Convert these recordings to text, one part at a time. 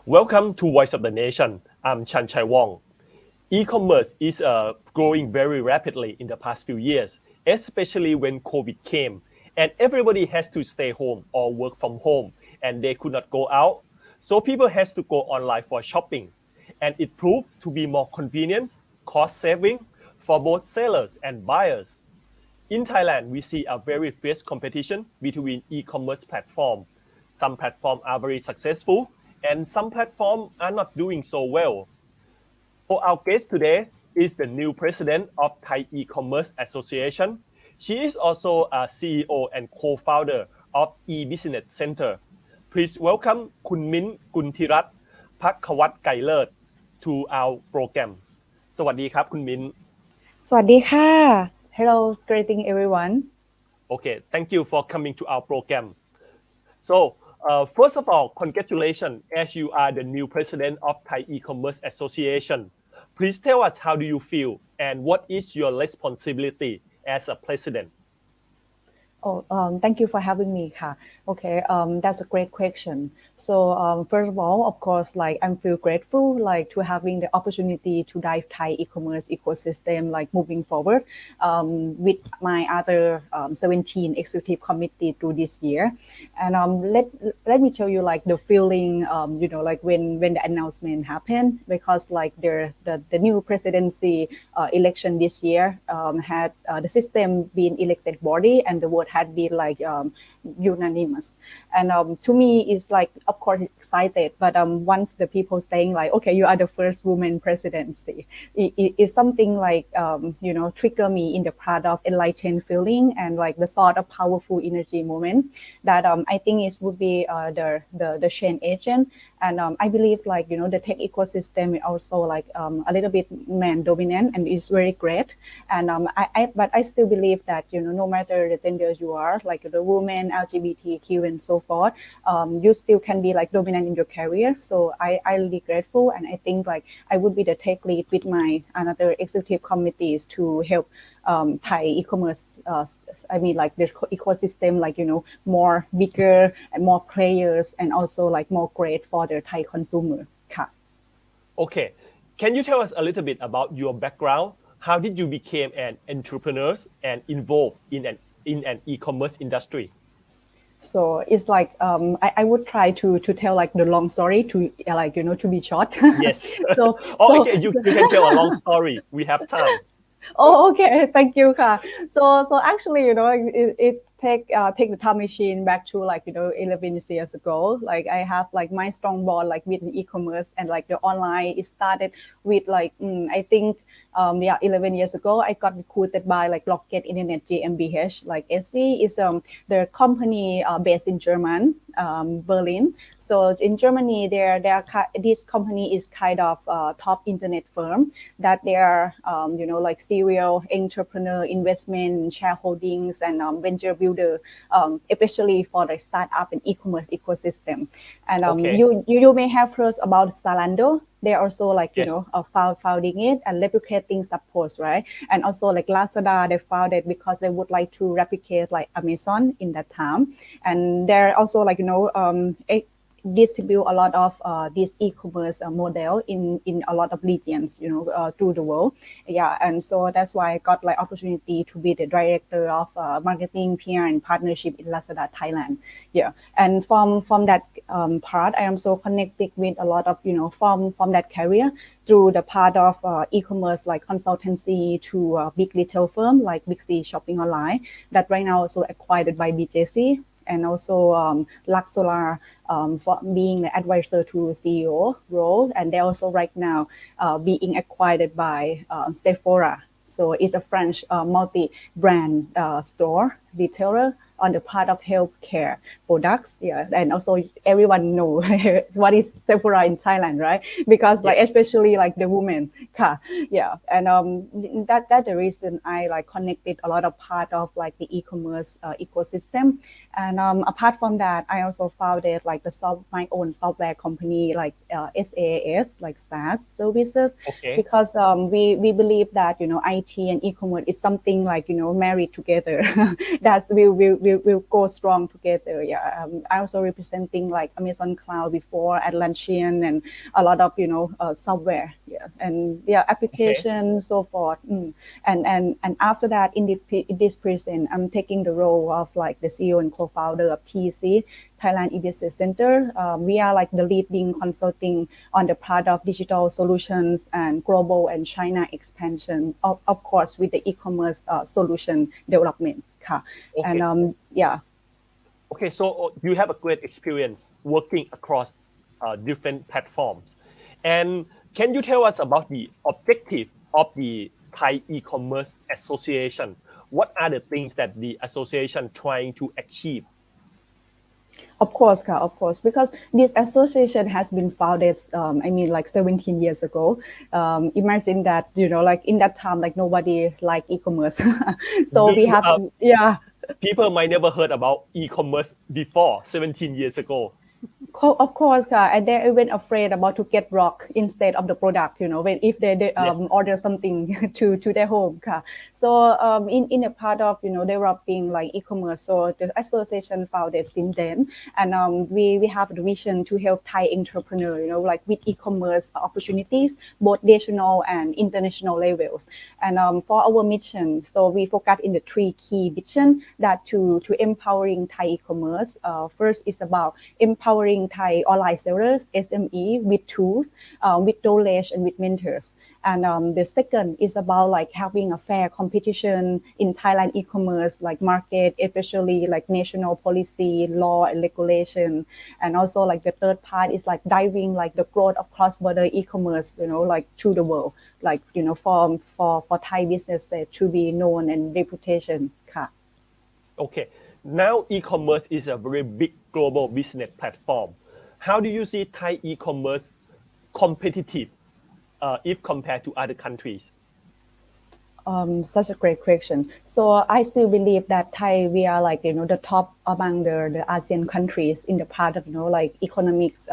Welcome to Voice of the Nation. I'm Chan Chai Wong. E-commerce is growing very rapidly in the past few years, especially when COVID came and everybody has to stay home or work from home and they could not go out. So people has to go online for shopping and it proved to be more convenient, cost saving for both sellers and buyers. In Thailand, we see a very fierce competition between e-commerce platforms. Some platforms are very successful and some platforms are not doing so well. So our guest today is the new president of Thai eCommerce Association. She is also a CEO and co-founder of e-Business Center. Please welcome คุณมิ้นท์ กุลธิรัตน์ ภักวัฒน์ไกรเลิศ to our program. สวัสดีครับคุณมิ้นท์ สวัสดีค่ะ Hello, greeting everyone. Okay, thank you for coming to our program. So,first of all, congratulations as you are the new president of Thai eCommerce Association. Please tell us how do you feel and what is your responsibility as a president? Thank you for having me. Okay, that's a great question. So first of all, of course, I'm feel grateful to having the opportunity to drive Thai e-commerce ecosystem moving forward with my other 17 executive committee through this year. And let me tell you the feeling when the announcement happened, because the new presidency election this year had the system being elected body and the vote had been unanimous. And to me, it's of course excited, but once the people saying okay, you are the first woman presidency, it's something trigger me in the part of enlightened feeling and the sort of powerful energy moment that I think it would be the change agent. And I believe the tech ecosystem is also a little bit man dominant and is very great. And but I still believe that no matter the gender you are, the woman, LGBTQ and so forth, you still can be dominant in your career. So I really grateful, and I think I would be the tech lead with my another executive committees to help Thai e-commerce. The ecosystem more bigger and more players, and also more great for the Thai consumer. Okay, can you tell us a little bit about your background? How did you become an entrepreneur and involved in an e-commerce industry? So it's I would try to tell the long story to to be short. Yes. Okay, you can tell a long story. We have time. Oh, okay. Thank you. So actually, it take the time machine back to 11 years ago. I have my strong bond with e-commerce and the online. It started with I think 11 years ago I got recruited by Rocket Internet GmbH. SC is the company based in German, Berlin. So in Germany, this company is kind of top internet firm that they are serial entrepreneur, investment, shareholdings, and venture builder, especially for the startup and e-commerce ecosystem. And you may have heard about Zalando. They're also founding it and replicating support, right? And also Lazada, they founded because they would like to replicate Amazon in that time. And they're also distribute a lot of this e-commerce model in a lot of regions, through the world. Yeah, and so that's why I got opportunity to be the director of marketing, PR, and partnership in Lazada, Thailand. Yeah, and from that part, I am so connected with a lot of from that career through the part of e-commerce consultancy to big retail firm like Big C Shopping Online that right now also acquired by BJC. And also Lux Solar for being the advisor to CEO role. And they're also right now being acquired by Sephora. So it's a French multi-brand store retailer on the part of healthcare products. Yeah, and also everyone know what is Sephora in Thailand, right? Because especially the women. Yeah, and that's the reason I connected a lot of part of the e-commerce ecosystem. And apart from that, I also founded my own software company SaaS, SaaS services, because we believe that IT and e-commerce is something married together. That's we we'll go strong together. Yeah, I also representing like Amazon Cloud before, Atlassian, and a lot of software. Yeah, and yeah, Okay. application so forth. And after that, in this present, I'm taking the role of like the CEO and co-founder of TC, Thailand e-business center. We are like the leading consulting on the part of digital solutions and global and China expansion, of course, with the e-commerce solution development. And Okay. yeah, Okay. So you have a great experience working across different platforms. And can you tell us about the objective of the Thai e-commerce association? What are the things that the association trying to achieve? of course, because this association has been founded, I mean, like 17 years ago. Imagine that, like in that time, like nobody liked e-commerce. So we Do, have, yeah, people might never heard about e-commerce before 17 years ago. Of course, and they're even afraid about to get rocked instead of the product. When if they Yes. order something to their home. So in a part of developing like e-commerce, so the association founded since then, and we have the vision to help Thai entrepreneur, like with e-commerce opportunities, both national and international levels. And for our mission, so we focus in the three key vision that to empowering Thai e-commerce. First is about empowering Thai online sellers, SME, with tools, with knowledge, and with mentors. And the second is about like having a fair competition in Thailand e-commerce, like market, especially like national policy, law, and regulation. And also like the third part is like driving like the growth of cross-border e-commerce, like to the world, like for Thai business to be known and reputation. Okay. Now e-commerce is a very big global business platform. How do you see Thai e-commerce competitive if compared to other countries? Such a great question. So I still believe that Thai, we are like, the top among the ASEAN countries in the part of, like economics,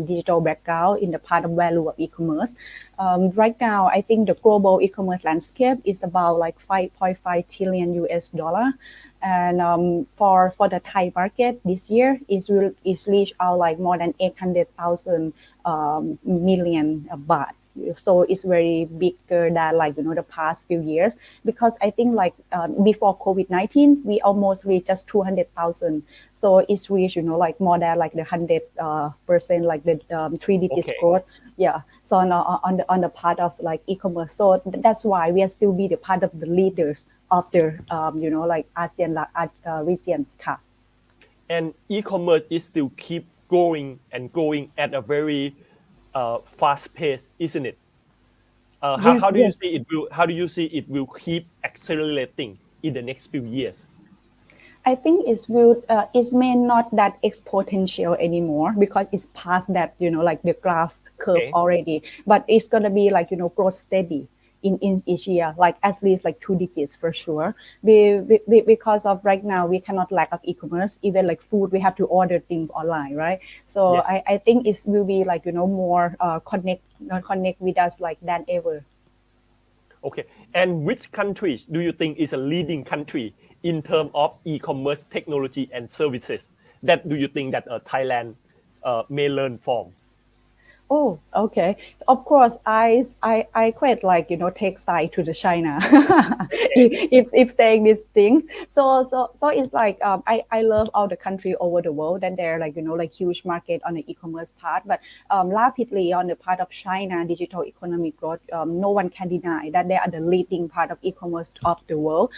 digital background, in the part of value of e-commerce. Right now, I think the global e-commerce landscape is about like 5.5 trillion US dollar. And for the Thai market this year, is reached out like more than 800,000 million baht. So it's very bigger than like the past few years, because I think like before COVID-19 we almost reached just 200,000. So it's reached like more than like the 100% like the 3 digits Okay. growth. Yeah. So on the part of like e-commerce, so that's why we are still be the part of the leaders of the like ASEAN region. And e-commerce is still keep growing and growing at a very fast pace, isn't it? Yes, How do you yes. see it will how do you see it will keep accelerating in the next few years? I think it may not that exponential anymore, because it's past that, like the graph curve Okay. already, but it's going to be like, growth steady in each year, like at least like 2 digits for sure. Because of right now, we cannot lack of e-commerce, even like food, we have to order things online, right? So Yes. I think it will be like, more connect with us like than ever. Okay. And which countries do you think is a leading country in terms of e-commerce technology and services? That do you think that Thailand may learn from? Oh, okay. Of course, I quite like take side to the China. Okay. If saying this thing, so it's like I love all the country over the world, and they're like like huge market on the e-commerce part, but rapidly on the part of China digital economic growth, no one can deny that they are the leading part of e-commerce of the world.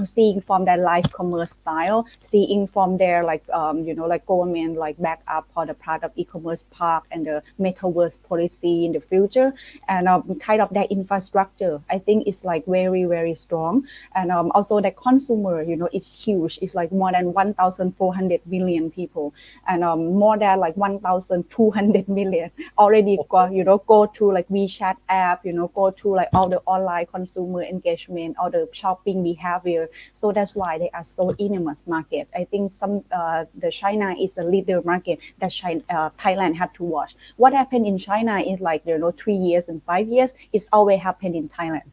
Seeing from their live commerce style, seeing from their like like government like back up for the part of e-commerce park and the metaverse policy in the future, and kind of that infrastructure, I think is like very very strong. And also the consumer, it's huge. It's like more than 1,400 million people, and more than like 1,200 million already go, Okay. go to like WeChat app, go to like all the online consumer engagement, all the shopping behavior. So that's why they are so enormous market. I think the China is a leader market that Thailand have to watch. What happened in China is like 3 years and 5 years. It's always happened in Thailand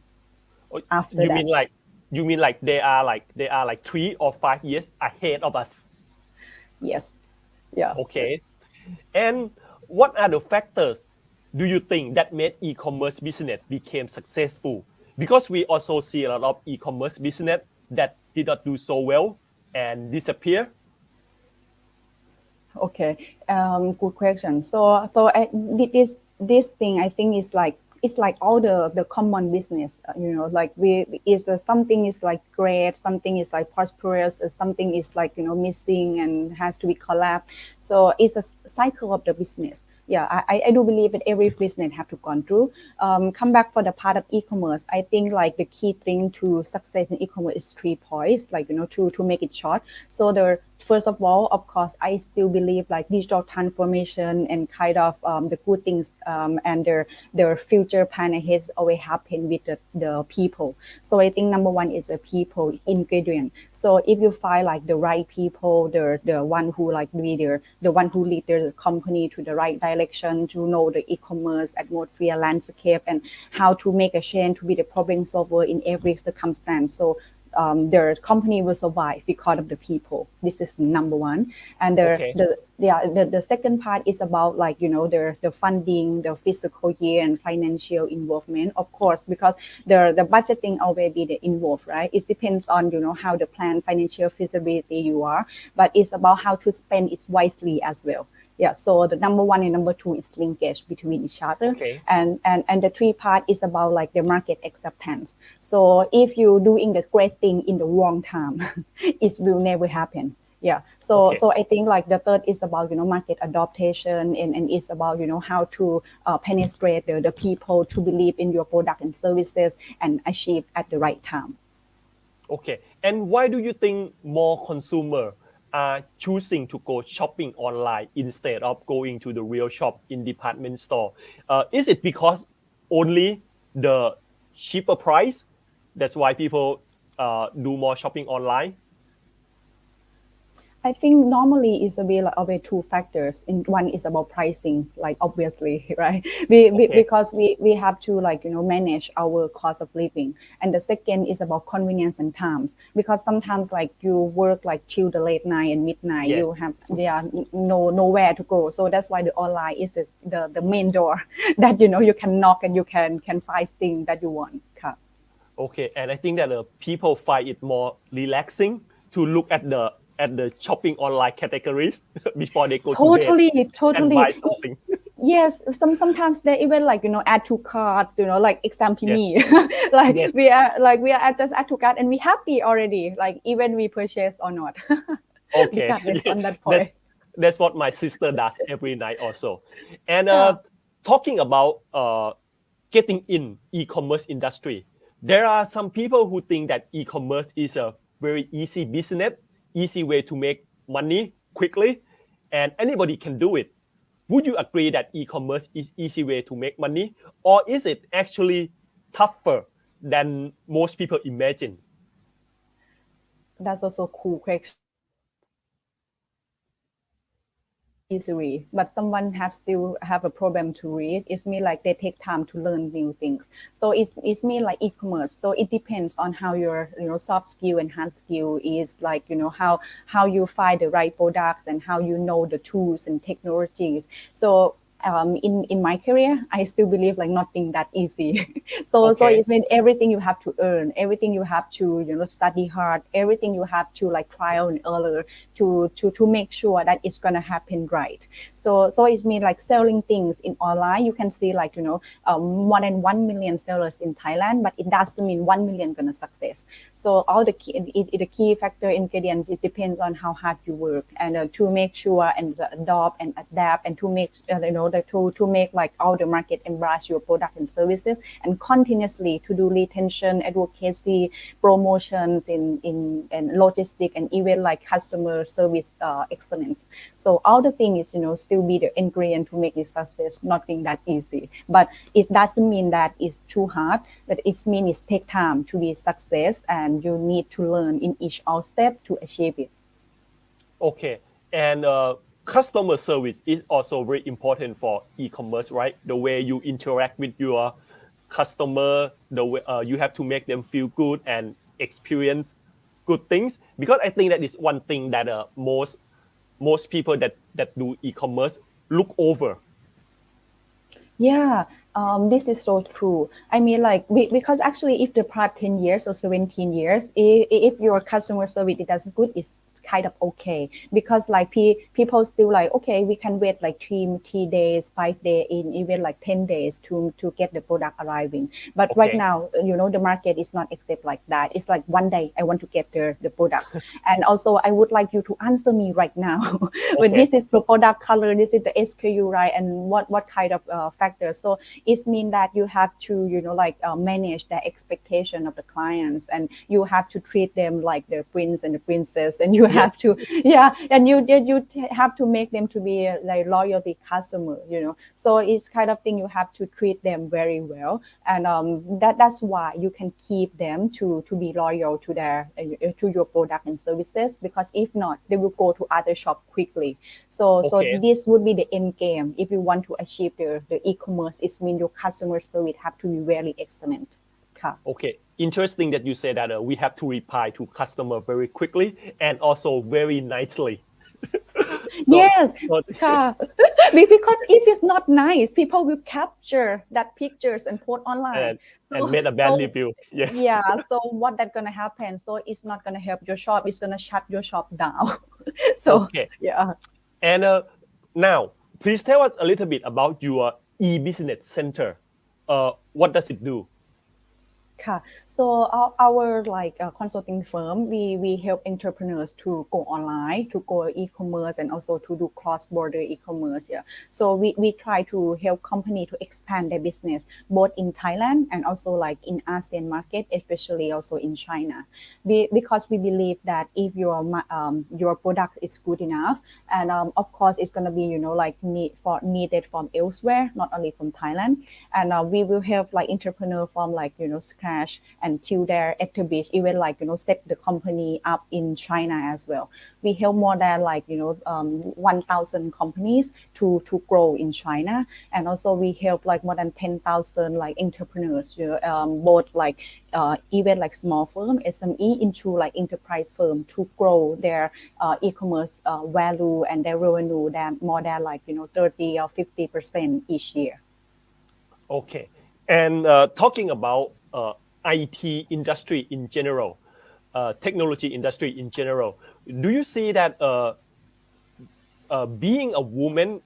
Oh, after you that. mean like You mean like they are like 3 or 5 years ahead of us? Yes. Yeah. Okay. And what are the factors do you think that made e-commerce business became successful? Because we also see a lot of e-commerce business that did not do so well and disappear. Okay, good question. This thing I think is like it's like all the common business. Like we is something is like great, something is like prosperous, something is like missing and has to be collapsed. So it's a cycle of the business. Yeah, I do believe that every business have to gone through. Come back for the part of e-commerce. I think like the key thing to success in e-commerce is 3 points. Like to make it short. So the first of all, of course, I still believe like digital transformation and kind of the good things and their future plan ahead always happen with the people. So I think number one is a people ingredient. So if you find like the right people, the one who like leader, the one who lead the company to the right direction, to know the e-commerce atmosphere landscape and how to make a change to be the problem solver in every circumstance. So their company will survive because of the people. This is number one. And Okay. the second part is about like the funding, the fiscal year and financial involvement, of course, because the budgeting already the involved, right? It depends on how the plan financial feasibility you are, but it's about how to spend it wisely as well. Yeah, so the number one and number two is linkage between each other, Okay. and the three part is about like the market acceptance. So if you doing the great thing in the wrong time, it will never happen. Yeah, so Okay. I think like the third is about market adaptation, and it's about how to penetrate the people to believe in your product and services and achieve at the right time. Okay. And why do you think more consumer are choosing to go shopping online instead of going to the real shop in department store? Is it because only the cheaper price? That's why people do more shopping online? I think normally it's a bit like of two factors. In one is about pricing, like obviously, right? Okay. Because we have to like manage our cost of living, and the second is about convenience and times. Because sometimes like you work like till the late night and midnight, Yes. you have nowhere to go. So that's why the online is the main door that you can knock and you can find things that you want. Okay. And I think that people find it more relaxing to look at the shopping online categories before they go to bed and buy Totally. something. Yes, sometimes they even like add to carts, like example Yes. me, like Yes. we are just add to cart and we happy already, like even we purchase or not, Okay. regardless on that that's point. that's what my sister does every night also. And Yeah. talking about getting in e-commerce industry, there are some people who think that e-commerce is a very easy business, easy way to make money quickly, and anybody can do it. Would you agree that e-commerce is easy way to make money, or is it actually tougher than most people imagine? That's also a cool question. Easily, but someone have still have a problem to read. It's mean like they take time to learn new things. So it's mean like e-commerce. So it depends on how your soft skill and hard skill is, like how you find the right products and how you know the tools and technologies. So in my career, I still believe like nothing that easy. So Okay. it means everything you have to earn, everything you have to study hard, everything you have to like trial and error to make sure that it's gonna happen right. So it means like selling things in online. You can see like more than 1 million sellers in Thailand, but it doesn't mean 1 million gonna success. So all the key factor ingredients, it depends on how hard you work and to make sure and adopt and adapt and to make to make like all the market embrace your product and services and continuously to do retention, advocacy, promotions in logistic and even like customer service excellence. So all the things still be the ingredient to make it success. Nothing that easy, but it doesn't mean that it's too hard. But it means it take time to be success, and you need to learn in each all step to achieve it. Okay. And customer service is also very important for e-commerce, right? The way you interact with your customer, the way you have to make them feel good and experience good things? Because I think that is one thing that most people that do e-commerce look over. Yeah, this is so true. I mean, like, because actually, if the product 10 years or 17 years, if your customer service it doesn't good, it's kind of okay. Because like people still like, okay, we can wait like three days, 5 days, in even like 10 days to get the product arriving. But right Okay. now, the market is not accept like that. It's like one day I want to get the products. And also, I would like you to answer me right now. But Okay. this is the product color, this is the SKU, right? And what kind of factors. So it means that you have to, manage the expectation of the clients, and you have to treat them like the prince and the princess, and you Yes. have to, yeah, and you have to make them to be like loyalty customer. So it's kind of thing you have to treat them very well, and that's why you can keep them to be loyal to to your product and services, because if not, they will go to other shop quickly. So Okay. this would be the end game if you want to achieve the e-commerce. It means your customer service have to be very excellent. ค่ะ Okay. Interesting that you say that we have to reply to customer very quickly and also very nicely. so, Yes, so ค่ะ because if it's not nice, people will capture that pictures and put online. and So and made a so bad review. Yes. yeah, so what that gonna happen? So it's not gonna help your shop. It's gonna shut your shop down. So Okay. yeah. And now, please tell us a little bit about your e-business center. What does it do? ค่ะ so our like consulting firm, we help entrepreneurs to go online, to go e-commerce, and also to do cross-border e-commerce. Yeah, so we try to help company to expand their business both in Thailand and also like in ASEAN market, especially also in China. Because we believe that if your product is good enough, and of course it's gonna be like needed from elsewhere, not only from Thailand, and we will help like entrepreneur from like scratch until they're established, even like set the company up in China as well. We help more than like 1,000 companies to grow in China, and also we help like more than 10,000 like entrepreneurs, both like even like small firm SME into like enterprise firm to grow their e-commerce value and their revenue than more than like 30 or 50% each year. Okay. And talking about IT industry in general, technology industry in general, do you see that being a woman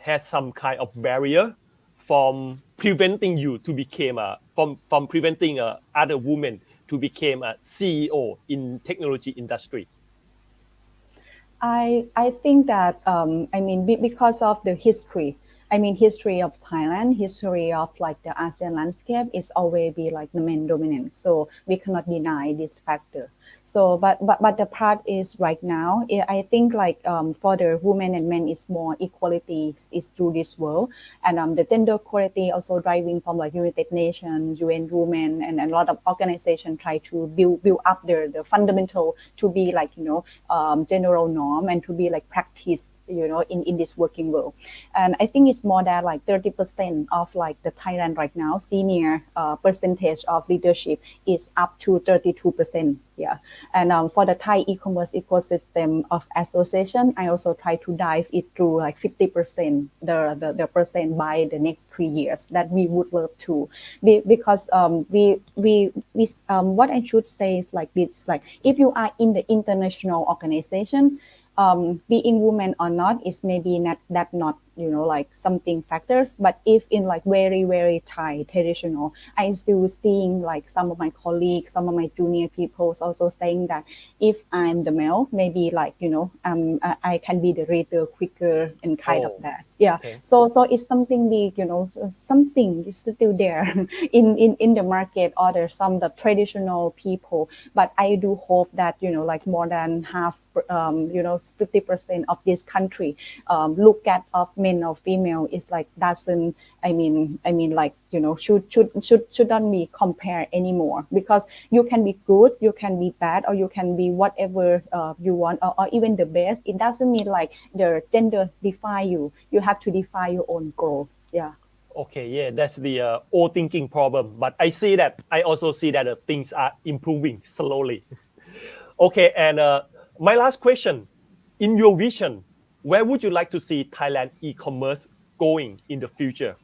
has some kind of barrier from preventing you to become from preventing other women to become a CEO in technology industry? I think that I mean because of the history. I mean history of Thailand, history of like the ASEAN landscape is always be like the men dominant. So we cannot deny this factor. So but the part is right now, I think like for the women and men is more equality is through this world, and the gender equality also driving from like United Nations, UN Women, and a lot of organizations try to build up the fundamental to be like general norm and to be like practice in this working world. And I think it's more than like 30% of like the Thailand right now senior percentage of leadership is up to 32%. Yeah, and for the Thai e-commerce ecosystem of association, I also try to dive it through like 50% the percent by the next 3 years that we would love to because we what I should say is like this, like if you are in the international organization, being woman or not is maybe not like something factors, but if in like very Thai traditional, I still seeing like some of my colleagues, some of my junior people also saying that if I'm the male, maybe like I can be the reader quicker and kind of Oh, that. Yeah, okay. so it's something big, something is still there in the market, or there's some the traditional people, but I do hope that like more than half 50% of this country look at of men or female is like doesn't I mean like shouldn't be compared anymore, because you can be good, you can be bad, or you can be whatever you want, or even the best. It doesn't mean like the gender define you have to define your own goal. Yeah. Okay, yeah, that's the old thinking problem. But I also see that things are improving slowly. Okay, and my last question, in your vision, where would you like to see Thailand e-commerce going in the future?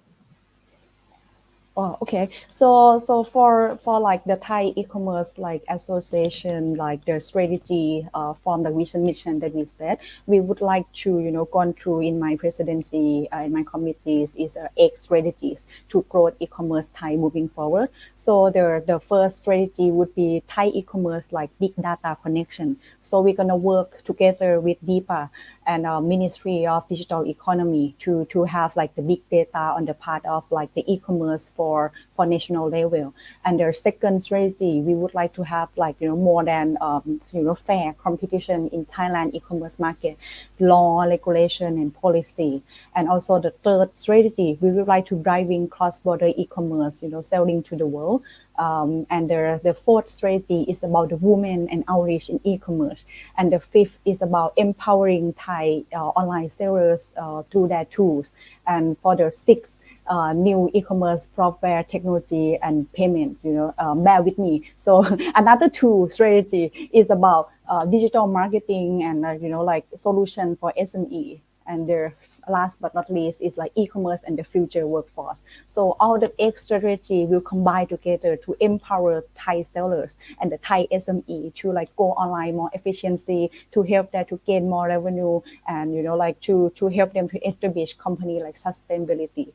Oh, okay. So for like the Thai e-commerce like association, like the strategy from the vision mission that we set, we would like to gone through in my presidency in my committees is eight strategies to grow e-commerce Thai moving forward. So the first strategy would be Thai e-commerce like big data connection. So we're gonna work together with DIPA and Ministry of Digital Economy to have like the big data on the part of like the e-commerce for national level. And their second strategy, we would like to have like more than fair competition in Thailand e-commerce market, law, regulation, and policy. And also the third strategy, we would like to driving cross-border e-commerce, selling to the world. And the fourth strategy is about the women and outreach in e-commerce. And the fifth is about empowering Thai online sellers through their tools. And for the sixth, new e-commerce software technology and payment, bear with me. So another two strategy is about digital marketing and, like solution for SME. And their last but not least is like e-commerce and the future workforce. So all the eight strategy will combine together to empower Thai sellers and the Thai SME to like go online more efficiency, to help them to gain more revenue, and like to help them to establish company like sustainability.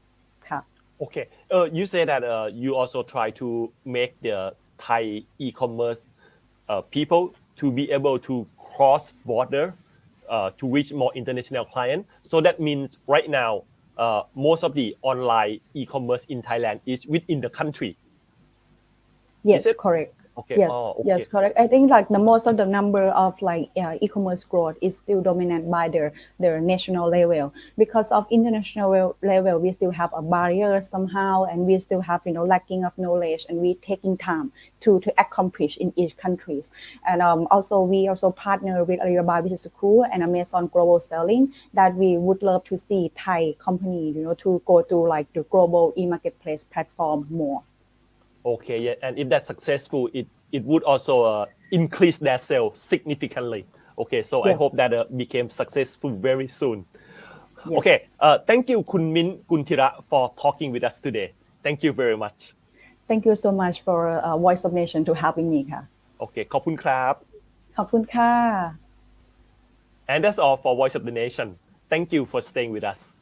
ค่ะ Okay, you say that you also try to make the Thai e-commerce people to be able to cross border to reach more international clients. So that means right now, most of the online e-commerce in Thailand is within the country. Is Yes, it? correct. Okay. Yes, Oh, okay. yes, correct. I think like the most of the number of like e-commerce growth is still dominant by their national level. Because of international level, we still have a barrier somehow, and we still have lacking of knowledge, and we taking time to accomplish in each countries. And also we also partner with Alibaba Business School and Amazon Global Selling that we would love to see Thai company to go to like the global e-marketplace platform more. Okay, yeah, and if that's successful, it would also increase their sales significantly. Okay, so I Yes, hope that became successful very soon. yes. Okay, thank you, Kun Min Kuntira, for talking with us today. Thank you very much. Thank you so much for Voice of Nation to having me ค่ะ Okay, ขอบคุณครับ ขอบคุณค่ะ And that's all for Voice of the Nation. Thank you for staying with us.